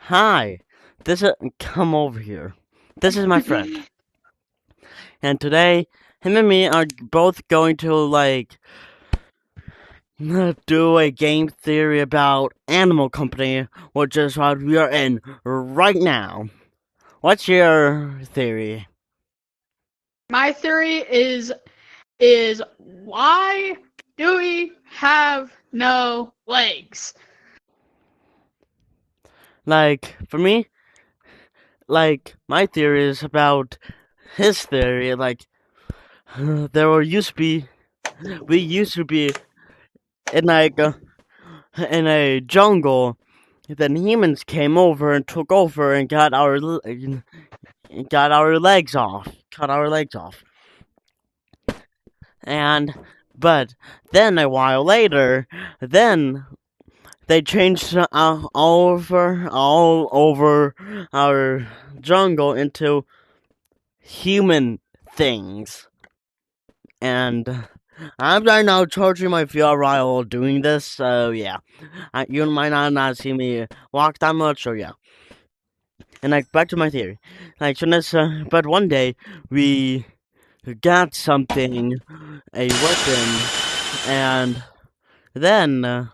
Hi, this is come over here. This is my friend, and today him and me are both going to do a game theory about Animal Company, which is what we are in right now. What's your theory? My theory is why do we have no legs? For me, my theory is about his theory. There were used to be, we used to be in in a jungle. Then humans came over and took over and got our legs off, cut our legs off. And but then a while later, then they changed all over our jungle into human things. And I'm right now charging my VR while doing this, so yeah. You might not see me walk that much, so yeah. And back to my theory. But one day we got something, a weapon, and then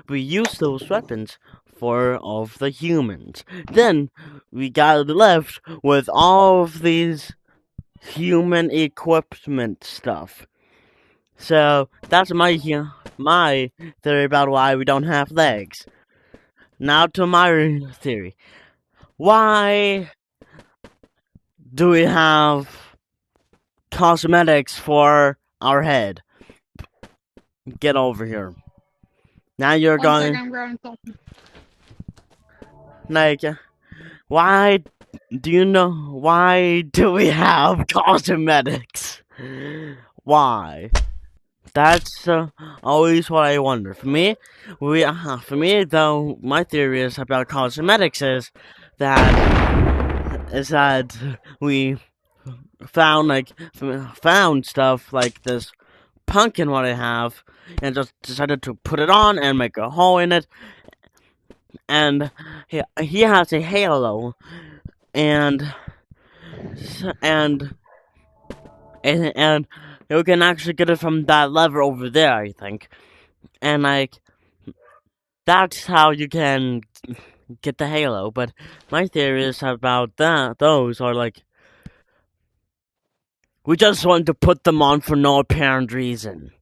we used those weapons for of the humans. Then we got left with all of these human equipment stuff. So that's my theory about why we don't have legs. Now to my theory. Why do we have cosmetics for our head? Get over here. Now you're One going second, I'm grabbing something. like, why why do we have cosmetics? Why? That's always what I wonder. For me though, my theory is about cosmetics is that we found stuff like this pumpkin what I have, and just decided to put it on and make a hole in it. And he has a halo, and and and you can actually get it from that lever over there, I think. And that's how you can get the halo. But my theory is about that. Those are we just want to put them on for no apparent reason.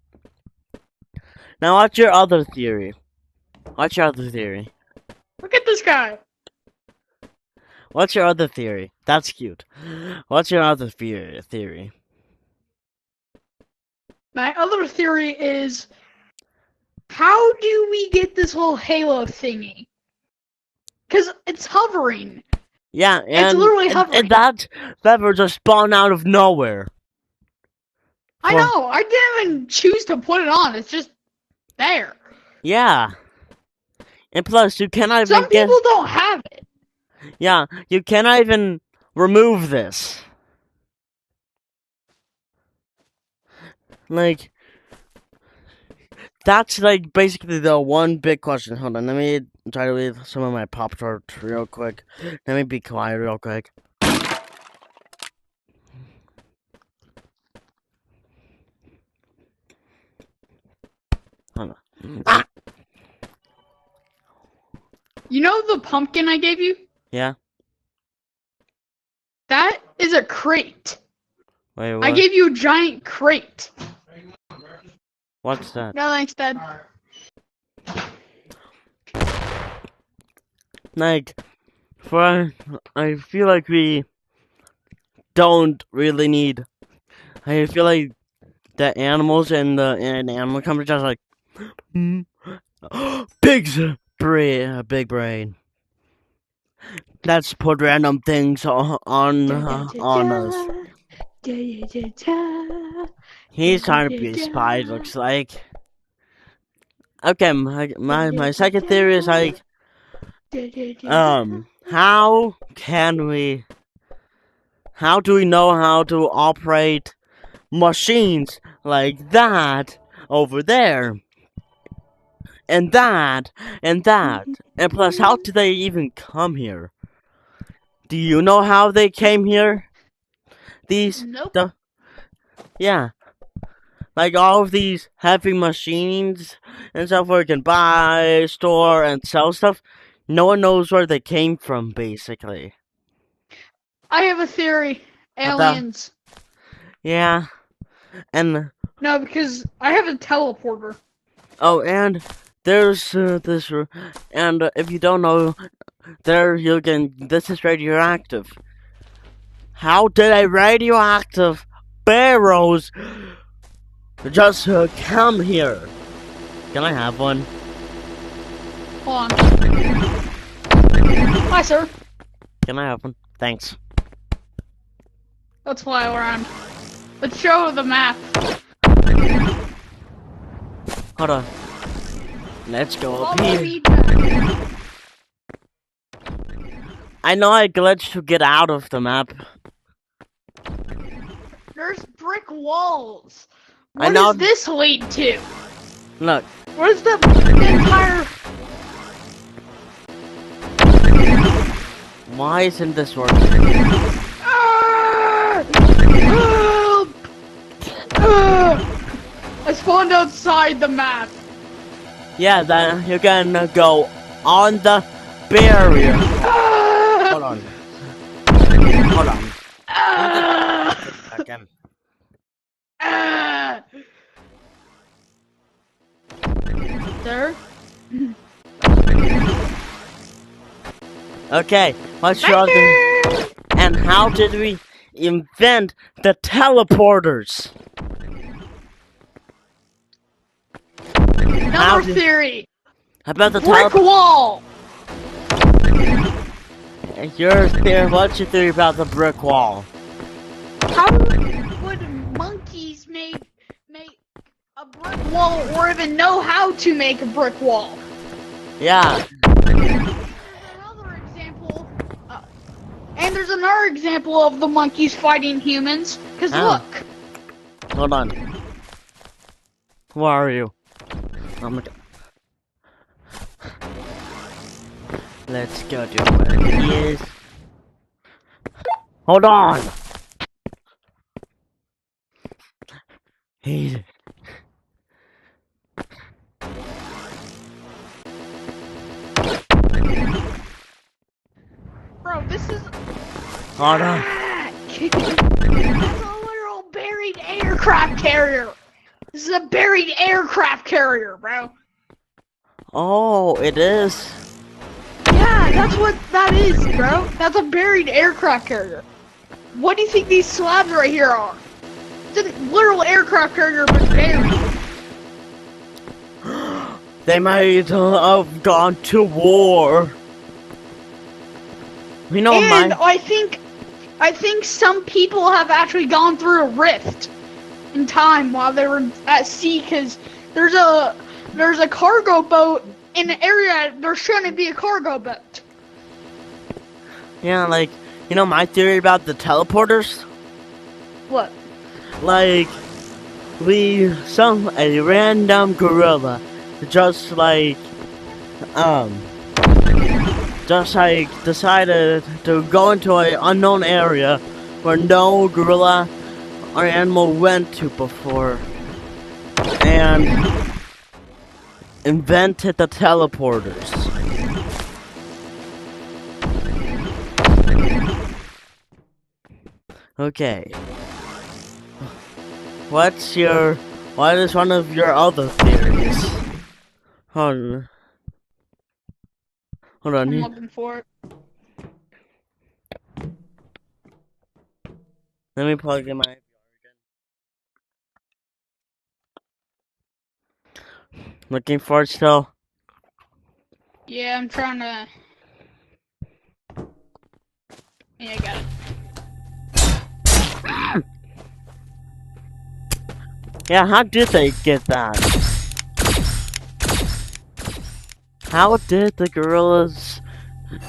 Now, what's your other theory? What's your other theory? Look at this guy. What's your other theory? That's cute. What's your other theory? My other theory is how do we get this whole halo thingy? Because it's hovering. Yeah, and it's literally hovering. And that lever just spawned out of nowhere. I know. I didn't even choose to put it on. It's just there. Yeah. And plus, you cannot even Some people don't have it. Yeah, you cannot even remove this. That's basically the one big question. Hold on, let me try to read some of my Pop-Tarts real quick. Let me be quiet real quick. Hold on. Ah! You know the pumpkin I gave you? Yeah. That is a crate. Wait, what? I gave you a giant crate. What's that? No thanks, Dad. I feel like we don't really need. I feel like the animals and the animal company just big brain. Let's put random things on us. He's trying to be a spy, looks like. Okay, my second theory is how do we know how to operate machines like that over there? and that, and that. And plus, how did they even come here? Do you know how they came here? These, Nope. yeah, like all of these heavy machines and stuff where you can buy, store, and sell stuff. No one knows where they came from, basically. I have a theory. Aliens. Yeah, and No, because I have a teleporter. oh, and there's this, and if you don't know, this is radioactive. How did a radioactive barrels just come here? Can I have one? Hold on. Hi, sir. Can I have one? Thanks. Let's fly around. Let's show the map. Hold on. Let's go up Follow here. me, Jack. I know I glitched to get out of the map. There's brick walls. I What know- does this lead to? Look, What is the entire... why isn't this working? Ah! Help! Ah! I spawned outside the map. Yeah, then you can go on the barrier. Ah! Hold on. Hold on. Ah! Second. Ah! Sir? Okay, what's your other? Thank you! And how did we invent the teleporters? How Another did- theory. How about the Brick wall. Your theory? What's your theory about the brick wall? How would monkeys make a brick wall, or even know how to make a brick wall? Yeah, And there's another example of the monkeys fighting humans. Cause How? look, hold on. Who are you? Oh my god. Let's go to where he is. Hold on! He's... bro, this is Hold on. that's a literal buried aircraft carrier. This is a buried aircraft carrier, bro. Oh, it is. Yeah, that's what that is, bro. That's a buried aircraft carrier. What do you think these slabs right here are? It's a literal aircraft carrier, but buried. They might have gone to war. You know, And my... I think some people have actually gone through a rift in time while they were at sea, because there's a cargo boat in the area. There shouldn't be a cargo boat. Yeah, like, you know my theory about the teleporters? What? Like, a random gorilla just like decided to go into an unknown area where no gorilla or animal went to before and invented the teleporters. Okay. What is one of your other theories? Hold on. I'm looking for it. Let me plug in my... Looking for it still? Yeah, I'm trying to. Yeah, I got it. Yeah, how did they get that? How did the gorillas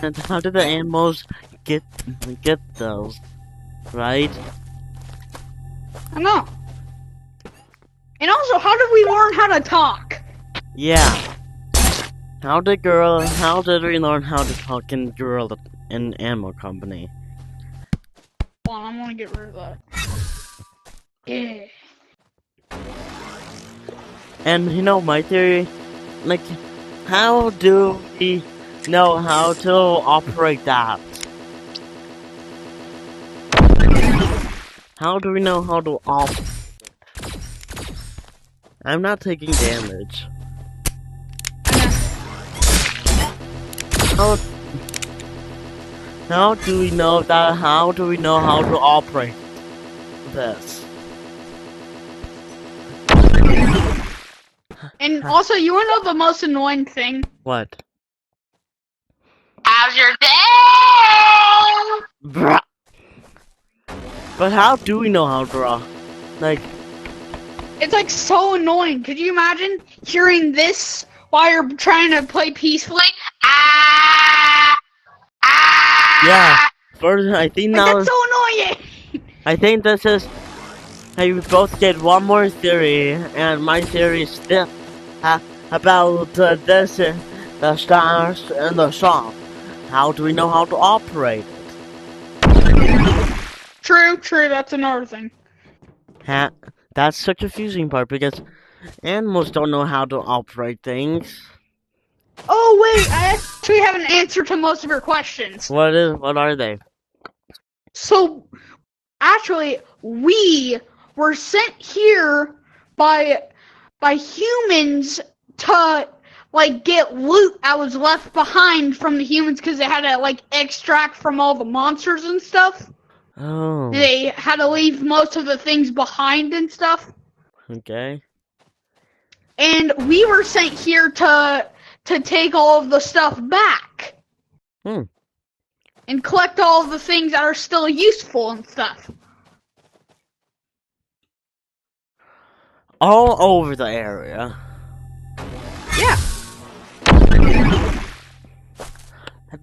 and how did the animals get those? Right? I know. And also, how did we learn how to talk? Yeah. How did we learn how to talk in Gorilla in Animal Company? Hold on, I'm gonna get rid of that. Yeah. And you know my theory, like, how do we know how to operate that? How do we know how to operate? I'm not taking damage. How do we know that? How do we know how to operate this? And also, you wanna know the most annoying thing? What? How's your day? Bruh. But how do we know how to draw? Like, It's like so annoying. Could you imagine hearing this while you're trying to play peacefully? yeah. First, I think Like, now. that's so annoying. I think this is. Hey, we both get one more theory, and my theory is still about this, the stars and the shop. How do we know how to operate it? True. That's another thing. That's the confusing part because animals don't know how to operate things. Oh wait, I actually have an answer to most of your questions. What are they? So, actually, we were sent here by humans to like get loot that was left behind from the humans because they had to like extract from all the monsters and stuff. Oh. They had to leave most of the things behind and stuff. Okay. And we were sent here to take all of the stuff back. And collect all of the things that are still useful and stuff. All over the area. Yeah.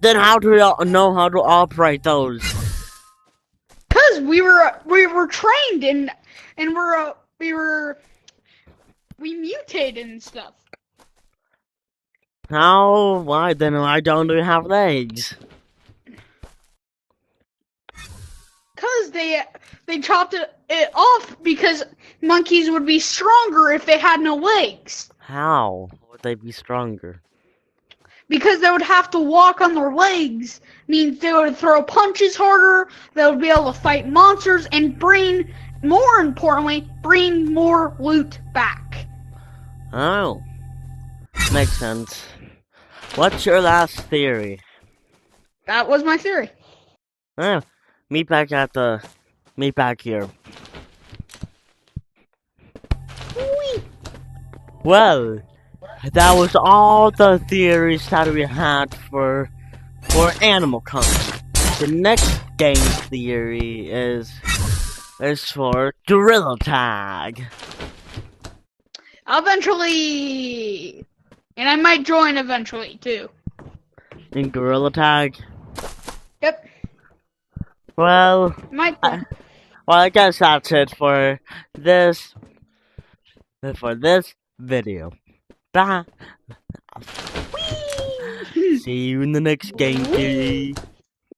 Then how do we know how to operate those? Cause we were trained and we mutated and stuff. How? Why then? Why don't we have legs? Cause they chopped it off because monkeys would be stronger if they had no legs. How would they be stronger? Because they would have to walk on their legs. Means they would throw punches harder. They would be able to fight monsters and more importantly, bring more loot back. Oh, makes sense. What's your last theory? That was my theory. Meet back here. Whee! Well, that was all the theories that we had for Animal Company. The next game theory is for Gorilla Tag. Eventually, and I might join eventually too. In Gorilla Tag? Yep. Well, Might. I guess that's it for this video. Bye. See you in the next game theory.